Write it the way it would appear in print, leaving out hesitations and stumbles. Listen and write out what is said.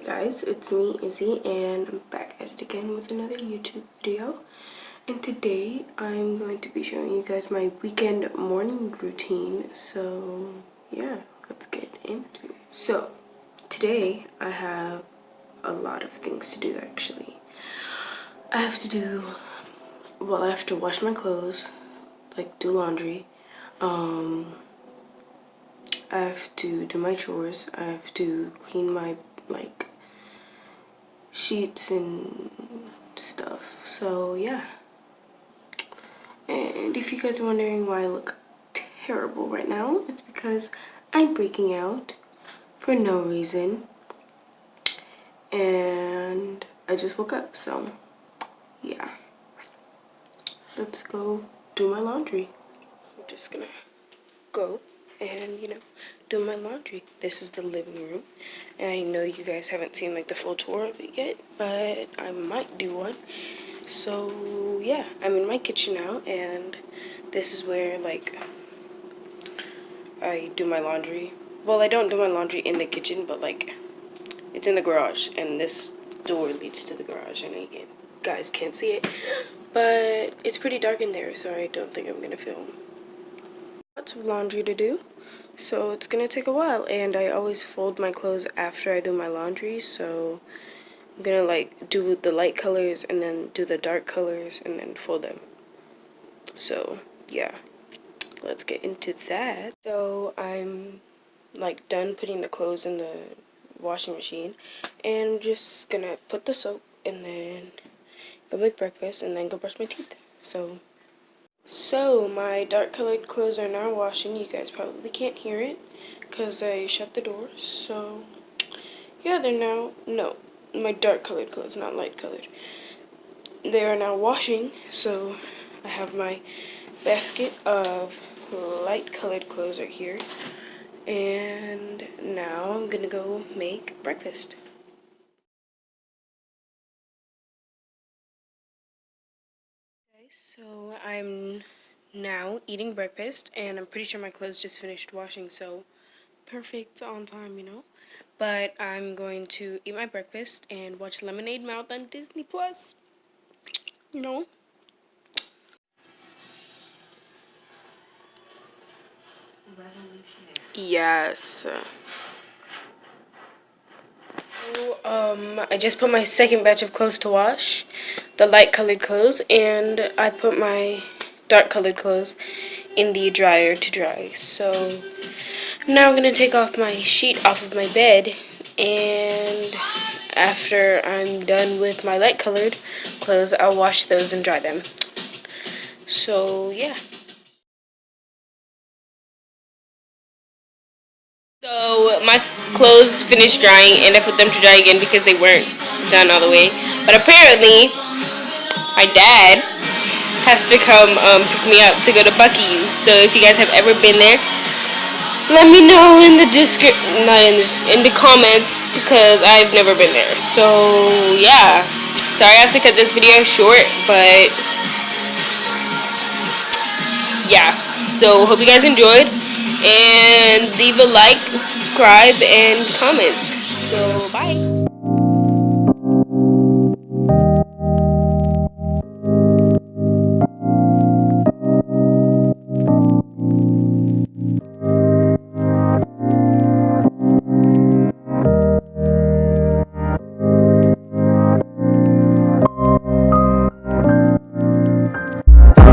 guys, it's me, Izzy, and I'm back at it again with another YouTube video. And today I'm going to be showing you guys my weekend morning routine. So yeah, let's get into it. So today I have a lot of things to do actually. I have to wash my clothes, like do laundry. I have to do my chores. I have to clean my sheets and stuff. So yeah. And if you guys are wondering why I look terrible right now, it's because I'm breaking out for no reason. And I just woke up, so yeah. Let's go do my laundry. I'm just gonna go and do my laundry. This is the living room, and I know you guys haven't seen like the full tour of it yet, but I might do one. So yeah, I'm in my kitchen now, and this is where like I do my laundry. Well, I don't do my laundry in the kitchen, but like it's in the garage, and this door leads to the garage. And again, guys can't see it, but it's pretty dark in there, so I don't think I'm gonna film. Lots of laundry to do, so it's gonna take a while, and I always fold my clothes after I do my laundry, so I'm gonna like do the light colors and then do the dark colors and then fold them. So yeah, let's get into that. So I'm like done putting the clothes in the washing machine, and I'm just gonna put the soap and then go make breakfast and then go brush my teeth. So my dark colored clothes are now washing. You guys probably can't hear it because I shut the door. So yeah, they're now, no, my dark colored clothes, not light colored. They are now washing, so I have my basket of light colored clothes right here. And now I'm gonna go make breakfast. Okay, so I'm now eating breakfast, and I'm pretty sure my clothes just finished washing, so perfect on time, But I'm going to eat my breakfast and watch Lemonade Mouth on Disney Plus. Yes. I just put my second batch of clothes to wash, the light colored clothes, and I put my dark colored clothes in the dryer to dry. So now I'm gonna take off my sheet off of my bed, and after I'm done with my light colored clothes, I'll wash those and dry them. So yeah. So my clothes finished drying, and I put them to dry again because they weren't done all the way. But apparently, my dad has to come pick me up to go to Buc-ee's. So if you guys have ever been there, let me know in the in the comments, because I've never been there. So yeah, sorry I have to cut this video short, but yeah. So hope you guys enjoyed, and leave a like, subscribe, and comment. So bye.